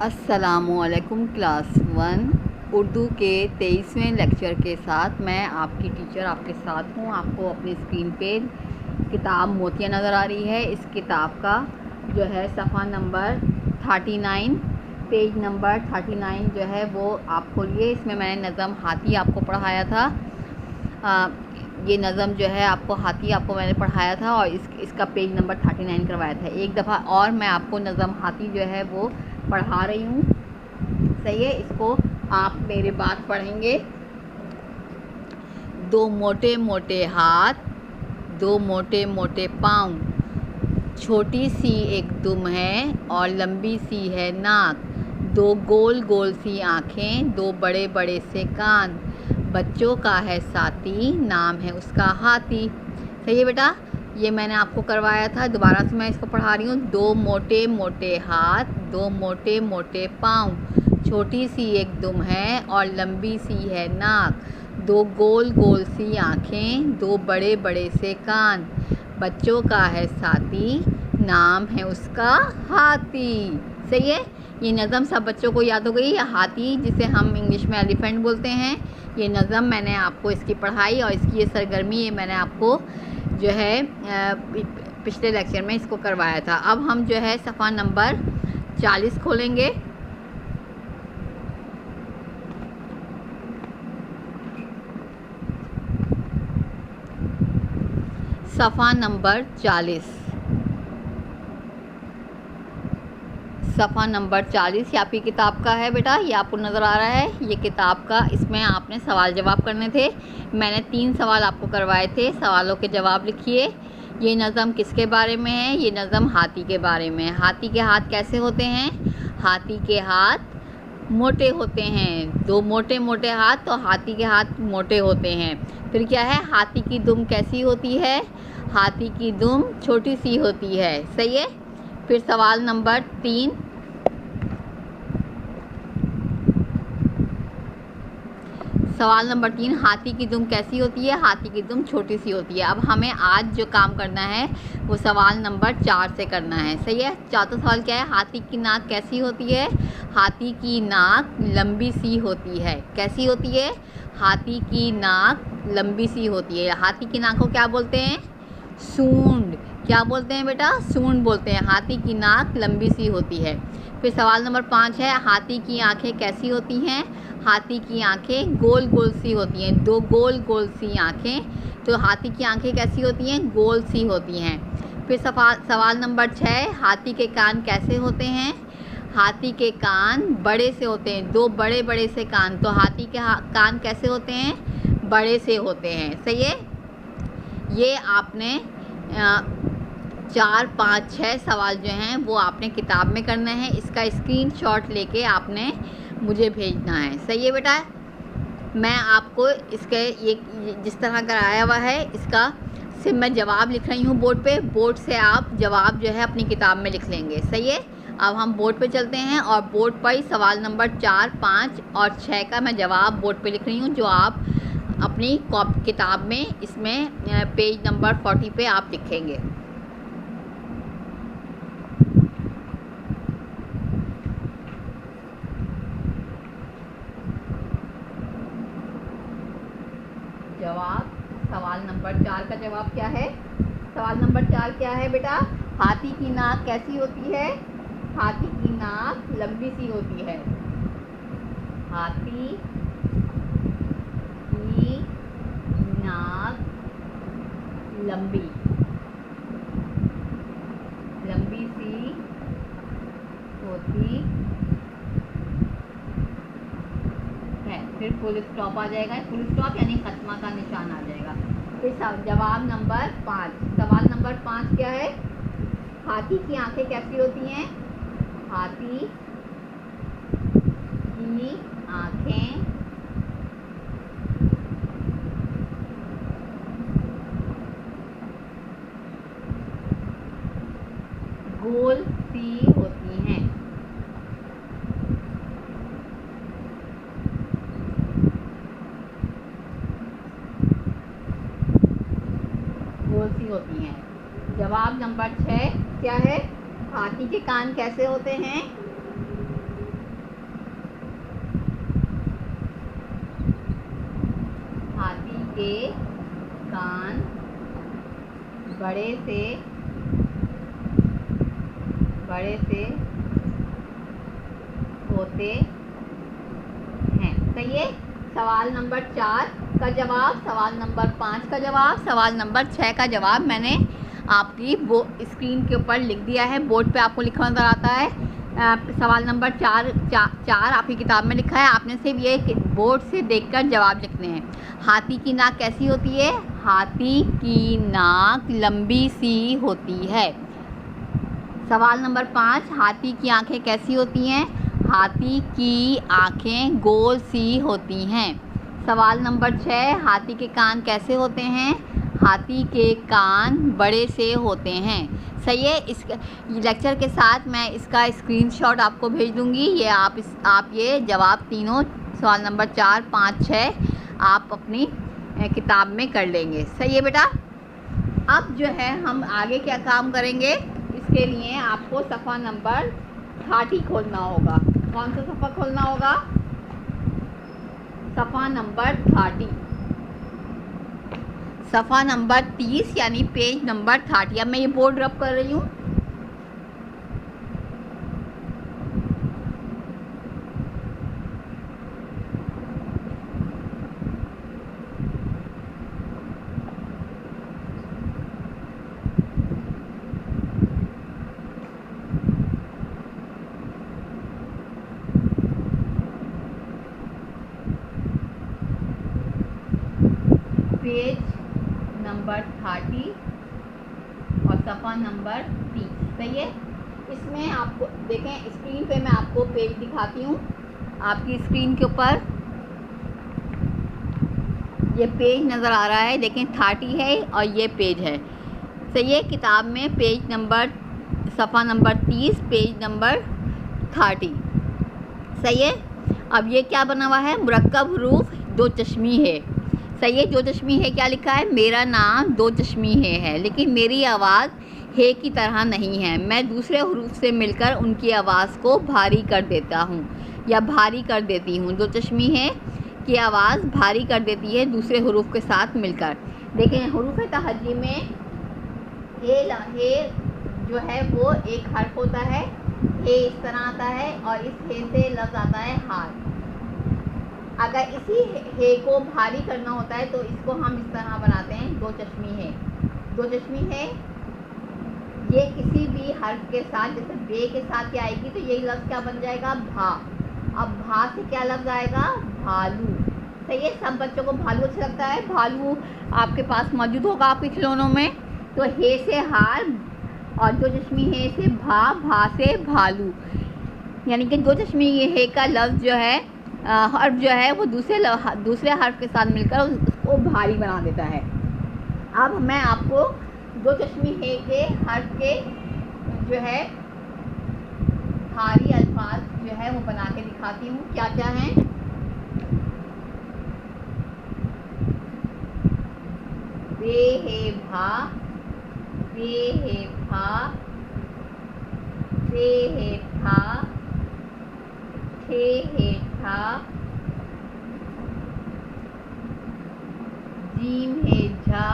अस्सलामुअलैकुम क्लास 1 उर्दू के 23वें लेक्चर के साथ मैं आपकी टीचर आपके साथ हूँ। आपको अपनी स्क्रीन पे किताब मोतियाँ नज़र आ रही है। इस किताब का जो है सफ़ा नंबर 39 पेज नंबर 39 जो है वो आप खोलिए। इसमें मैंने नज़म हाथी आपको पढ़ाया था। ये नज़म जो है आपको हाथी आपको मैंने पढ़ाया था और इसका पेज नंबर 39 करवाया था। एक दफ़ा और मैं आपको नज़म हाथी जो है वो पढ़ा रही हूँ। सही है, इसको आप मेरे बाद पढ़ेंगे। दो मोटे मोटे हाथ, दो मोटे मोटे पाँव, छोटी सी एक दुम है और लंबी सी है नाक, दो गोल गोल सी आँखें, दो बड़े बड़े से कान, बच्चों का है साथी, नाम है उसका हाथी। सही है बेटा, ये मैंने आपको करवाया था। दोबारा से मैं इसको पढ़ा रही हूँ। दो मोटे मोटे हाथ, दो मोटे मोटे पाँव, छोटी सी एक दुम है और लंबी सी है नाक, दो गोल गोल सी आँखें, दो बड़े बड़े से कान, बच्चों का है साथी, नाम है उसका हाथी। सही है, ये नज़म सब बच्चों को याद हो गई। हाथी जिसे हम इंग्लिश में एलिफेंट बोलते हैं, ये नज़म मैंने आपको इसकी पढ़ाई और इसकी ये सरगर्मी ये मैंने आपको जो है पिछले लेक्चर में इसको करवाया था। अब हम जो है सफ़ा नंबर 40 खोलेंगे। सफ़ा नंबर 40, सफ़ा नंबर 40 ये आपकी किताब का है बेटा। ये आपको नज़र आ रहा है, ये किताब का। इसमें आपने सवाल जवाब करने थे। मैंने 3 सवाल आपको करवाए थे। सवालों के जवाब लिखिए। ये नज़म किसके बारे में है? ये नज़म हाथी के बारे में है। हाथी के हाथ कैसे होते हैं? हाथी के हाथ मोटे होते हैं। दो मोटे मोटे हाथ, तो हाथी के हाथ मोटे होते हैं। फिर क्या है? हाथी की दुम कैसी होती है? हाथी की दुम छोटी सी होती है। सही है। फिर सवाल नंबर 3, सवाल नंबर 3, हाथी की दुम कैसी होती है? हाथी की दुम छोटी सी होती है। अब हमें आज जो काम करना है वो सवाल नंबर 4 से करना है। सही है। चौथा सवाल क्या है? हाथी की नाक कैसी होती है? हाथी की नाक लंबी सी होती है। कैसी होती है? हाथी की नाक लंबी सी होती है। हाथी की नाक को क्या बोलते हैं? सूंड। क्या बोलते हैं बेटा? सूंड बोलते हैं। हाथी की नाक लंबी सी होती है। फिर सवाल नंबर 5 है, हाथी की आंखें कैसी होती हैं? हाथी की आंखें गोल गोल सी होती हैं। दो गोल गोल सी आंखें, तो हाथी की आंखें कैसी होती हैं? गोल सी होती हैं। फिर सवाल नंबर 6, हाथी के कान कैसे होते हैं? हाथी के कान बड़े से होते हैं। दो बड़े बड़े से कान, तो हाथी के कान कैसे होते हैं? बड़े से होते हैं। सही है। ये आपने 4, 5, 6 सवाल जो हैं वो आपने किताब में करना है। इसका स्क्रीनशॉट लेके आपने मुझे भेजना है। सही है बेटा। मैं आपको इसके ये जिस तरह कराया हुआ है इसका सिर्फ मैं जवाब लिख रही हूँ बोर्ड पे। बोर्ड से आप जवाब जो है अपनी किताब में लिख लेंगे। सही है। अब हम बोर्ड पे चलते हैं और बोर्ड पर ही सवाल नंबर 4, 5 और 6 का मैं जवाब बोर्ड पे लिख रही हूँ, जो आप अपनी किताब में इसमें पेज नंबर 40 पे आप लिखेंगे। जवाब सवाल नंबर 4 का जवाब क्या है? सवाल नंबर 4 क्या है बेटा? हाथी की नाक कैसी होती है? हाथी की नाक लंबी सी होती है। हाथी की नाक लंबी लंबी सी होती है। फिर फुल स्टॉप आ जाएगा। फुल स्टॉप यानी खत्मा का निशान आ जाएगा। फिर जवाब नंबर 5, सवाल नंबर 5 क्या है? हाथी की आंखें कैसी होती हैं? हाथी की आंखें गोल सी होती हैं। गोल सी होती हैं। जवाब नंबर 6 क्या है? हाथी के कान कैसे होते हैं? के कान बड़े से होते हैं। सही है। सवाल नंबर 4 का जवाब, सवाल नंबर 5 का जवाब, सवाल नंबर 6 का जवाब मैंने आपकी वो स्क्रीन के ऊपर लिख दिया है, बोर्ड पे आपको लिखा नजर आता है। सवाल नंबर 4 आपकी किताब में लिखा है, आपने सिर्फ ये बोर्ड से देखकर जवाब लिखने हैं। हाथी की नाक कैसी होती है? हाथी की नाक लंबी सी होती है। सवाल नंबर 5, हाथी की आंखें कैसी होती हैं? हाथी की आंखें गोल सी होती हैं। सवाल नंबर 6, हाथी के कान कैसे होते हैं? हाथी के कान बड़े से होते हैं। सही है। इस लेक्चर के साथ मैं इसका स्क्रीनशॉट आपको भेज दूंगी। ये आप ये जवाब तीनों सवाल नंबर 4, 5, 6 आप अपनी किताब में कर लेंगे। सही है बेटा। अब जो है हम आगे क्या काम करेंगे, इसके लिए आपको सफ़ा नंबर 30 खोलना होगा। कौन सा सफ़ा खोलना होगा? सफ़ा नंबर 30, सफ़ा नंबर 30 यानी पेज नंबर 30। अब मैं ये बोर्ड रब कर रही हूँ। पेज नंबर 30 और सफ़ा नंबर 30। सही है। इसमें आपको देखें, स्क्रीन पे मैं आपको पेज दिखाती हूँ। आपकी स्क्रीन के ऊपर ये पेज नज़र आ रहा है, देखें 30 है और ये पेज है। सही है। किताब में पेज नंबर सफ़ा नंबर 30, पेज नंबर 30। सही है। अब ये क्या बना हुआ है? मुरक्कब हरूफ दो चश्मी है। सही है। दो चश्मी है क्या लिखा है? मेरा नाम दो चश्मी है, लेकिन मेरी आवाज़ हे की तरह नहीं है। मैं दूसरे हरूफ से मिलकर उनकी आवाज़ को भारी कर देता हूँ या भारी कर देती हूँ। दो चश्मी है की आवाज़ भारी कर देती है दूसरे हरूफ के साथ मिलकर। देखें हरूफ तहज्जी में हे जो है वो एक हर्फ होता है, हे इस तरह आता है और इस हे से लफ्ज़ आता है हार। अगर इसी हे को भारी करना होता है तो इसको हम इस तरह बनाते हैं, दो चश्मी है। दो चश्मी है ये किसी भी हर्फ के साथ, जैसे बे के साथ क्या आएगी तो यही लफ्ज़ क्या बन जाएगा? भा। अब भा से क्या लफ्ज़ आएगा? भालू। सही है। सब बच्चों को भालू अच्छा लगता है। भालू आपके पास मौजूद होगा आपके खिलौनों में। तो हे से हार और दो चश्मी हे से भा, भा से भालू, यानी कि दो चश्मी ये हे का लफ्ज़ जो है हर्फ जो है वो दूसरे हर्फ के साथ मिलकर उसको भारी बना देता है। अब मैं आपको दो चश्मी हे के हर्फ के जो है भारी अल्फाज जो है वो बना के दिखाती हूँ। क्या क्या हैं? बे हे भा, बे हे भा, से हे था, ठे हे ठा, जीम हे झा,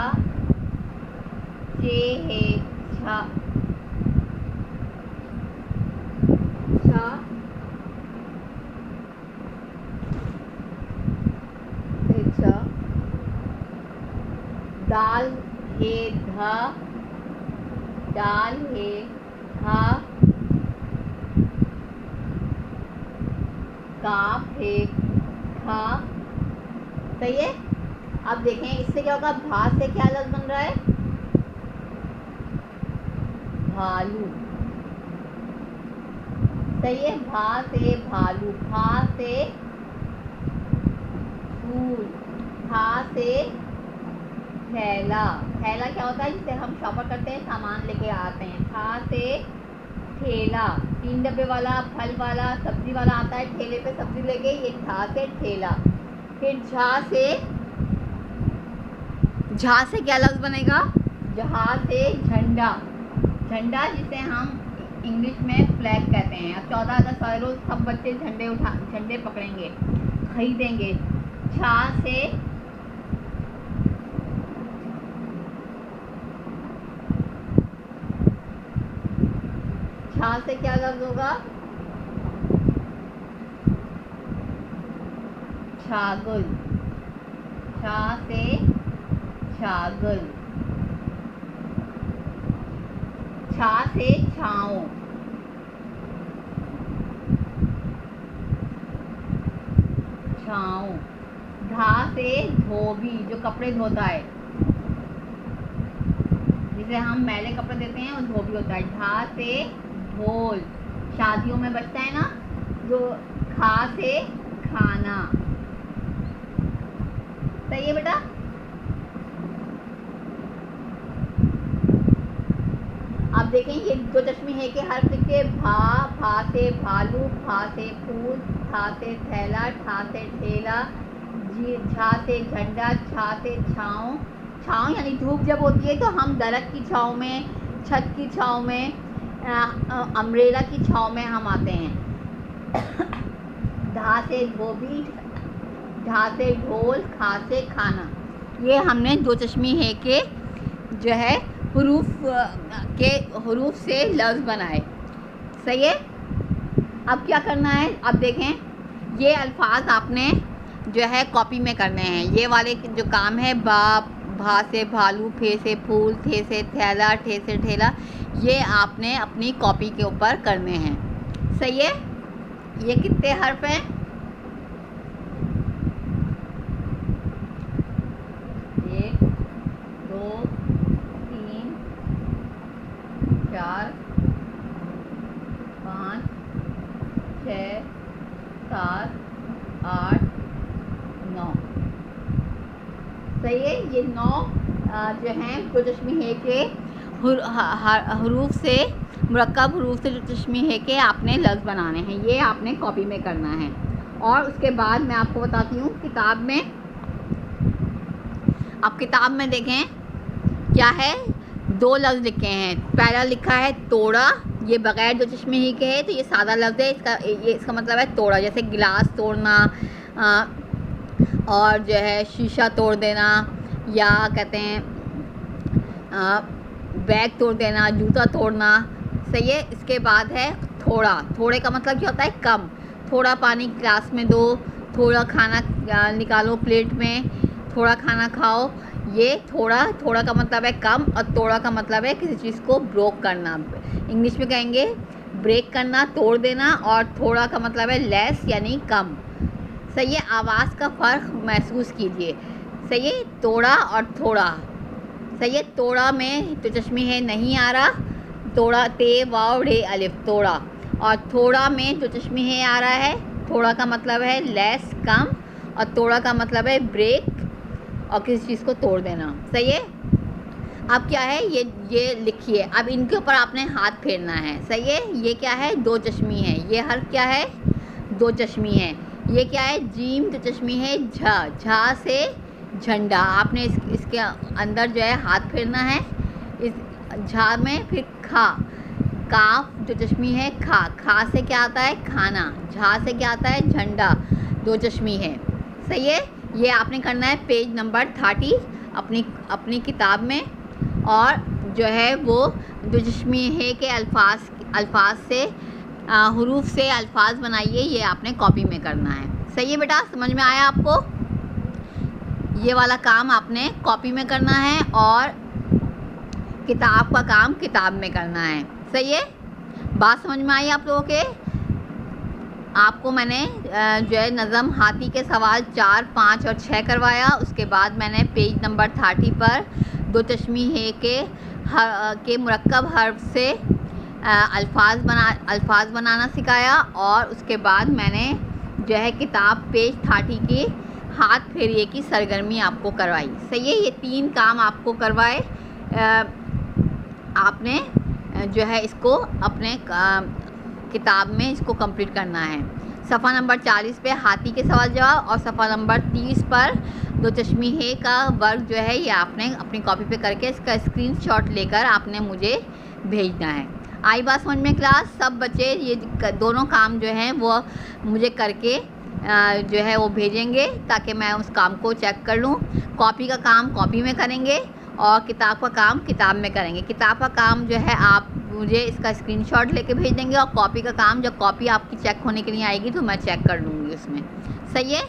चे हे छा, छा, छा, दाल हे धा, दाल हे हा, काफ है खा। सही है। अब देखें इससे क्या होगा? भा से क्या लफ्ज़ बन रहा है? भालू। सही है। भा से भालू, भा से फूल, भा से थैला। थैला क्या होता है? जिसे हम शॉपर करते हैं, सामान लेके आते हैं। था से ठेला, 3 डब्बे वाला, फल वाला, सब्जी वाला आता है ठेले पे सब्जी लेके, ये था से ठेला। फिर झा से क्या लफ्ज़ बनेगा? जहाँ से झंडा, झंडा जिसे हम इंग्लिश में फ्लैग कहते हैं। अब 14 अगस्त वाले रोज़ सब बच्चे झंडे पकड़ेंगे, खरीदेंगे। छा से छा से क्या लफ्ज होगा? छागल। छा से छागल। छा से छाँव। छाँव। धा से धोबी, जो कपड़े धोता है, जिसे हम मैले कपड़े देते हैं वो धोबी होता है। ढा से ढोल, शादियों में बजता है ना जो। खा से खाना। सही है बेटा? अब देखें ये दो चश्मे है के हर्फ लिखे। भा, भा से भालू, भा से फूल, ठा से थैला, ठा से ठेला, झा से झंडा, छा से छाँव। छाँव यानी धूप जब होती है तो हम दरख्त की छाँव में, छत की छाँव में, अम्ब्रेला की छाँव में हम आते हैं। धा से धोबी, ढा से ढोल, खा से खाना। ये हमने दो चश्मी है के जो है हुरूफ से लफ्ज़ बनाए। सही है? अब क्या करना है? अब देखें ये अल्फाज आपने जो है कॉपी में करने हैं। ये वाले जो काम है बाप, भा से भालू, फे से फूल, थे से थैला, ठे से ठेला, ये आपने अपनी कॉपी के ऊपर करने हैं। सही है? ये कितने हर्फ हैं? एक, दो, तीन, चार, पाँच, छः, सात, आठ, 9। सही है? ये 9 जो हैं दो चश्मी है के हरूफ से, मुरक्कब हरूफ से जो चश्मी है के आपने लफ्ज़ बनाने हैं। ये आपने कॉपी में करना है। और उसके बाद मैं आपको बताती हूँ किताब में। अब किताब में देखें क्या है, 2 लफ्ज़ लिखे हैं। पहला लिखा है तोड़ा, ये बग़ैर दो चश्मे ही के है तो ये सादा लफ्ज़ है। इसका मतलब है तोड़ा, जैसे गिलास तोड़ना और जो है शीशा तोड़ देना, या कहते हैं बैग तोड़ देना, जूता तोड़ना। सही है? इसके बाद है थोड़ा। थोड़े का मतलब क्या होता है? कम। थोड़ा पानी गिलास में दो, थोड़ा खाना निकालो प्लेट में, थोड़ा खाना खाओ। ये थोड़ा का मतलब है कम, और तोड़ा का मतलब है किसी चीज़ को ब्रोक करना। इंग्लिश में कहेंगे ब्रेक करना, तोड़ देना। और थोड़ा का मतलब है लेस यानी कम। सही है? आवाज़ का फ़र्क महसूस कीजिए। सही है? तोड़ा और थोड़ा। सही है? तोड़ा में तो चश्मे है नहीं आ रहा, तोड़ा ते वाव रे अलिफ, तोड़ा। और थोड़ा में जो चश्मे है आ रहा है, थोड़ा का मतलब है लेस कम, और तोड़ा का मतलब है ब्रेक और किसी चीज़ को तोड़ देना। सही है? अब क्या है, ये लिखिए। अब इनके ऊपर आपने हाथ फेरना है। सही है? ये क्या है? 2 चश्मी है। ये हर्फ क्या है? 2 चश्मी है। ये क्या है? जीम, तो चश्मी है झा। झा से झंडा। आपने इसके अंदर जो है हाथ फेरना है इस झा में। फिर खा, काफ, जो चश्मी है खा। खा से क्या आता है? खाना। झा से क्या आता है? झंडा। 2 चश्मी है। सही है? ये आपने करना है पेज नंबर 30 अपनी किताब में। और जो है वो जो चश्मी है के अल्फाज से हुरूफ से अल्फाज बनाइए। ये आपने कॉपी में करना है। सही है बेटा? समझ में आया आपको? ये वाला काम आपने कॉपी में करना है और किताब का काम किताब में करना है। सही है? बात समझ में आई आप लोगों के? आपको मैंने जो है नज़म हाथी के सवाल 4, 5 और 6 करवाया। उसके बाद मैंने पेज नंबर 30 पर 2 चश्मी है के मुरक्कब हर्फ से अल्फाज बनाना सिखाया। और उसके बाद मैंने जो है किताब पेज 30 की हाथ फेरिए की सरगर्मी आपको करवाई। सही है? ये 3 काम आपको करवाए। आपने जो है इसको अपने किताब में इसको कंप्लीट करना है। सफ़ा नंबर 40 पे हाथी के सवाल जवाब, और सफ़ा नंबर 30 पर 2 चश्मी है का वर्क जो है ये आपने अपनी कॉपी पे करके इसका स्क्रीनशॉट लेकर आपने मुझे भेजना है। आई बात समझ में क्लास? सब बच्चे ये दोनों काम जो हैं वो मुझे करके जो है वो भेजेंगे ताकि मैं उस काम को चेक कर लूँ। कॉपी का काम कॉपी में करेंगे और किताब का काम किताब में करेंगे। किताब का काम जो है आप मुझे इसका स्क्रीनशॉट लेके भेज देंगे, और कॉपी का काम जब कॉपी आपकी चेक होने के लिए आएगी तो मैं चेक कर लूँगी उसमें। सही है,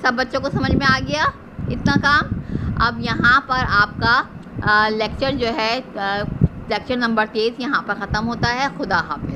सब बच्चों को समझ में आ गया इतना काम। अब यहाँ पर आपका लेक्चर जो है लेक्चर नंबर 23 यहाँ पर ख़त्म होता है। खुदा हाफ़िज़।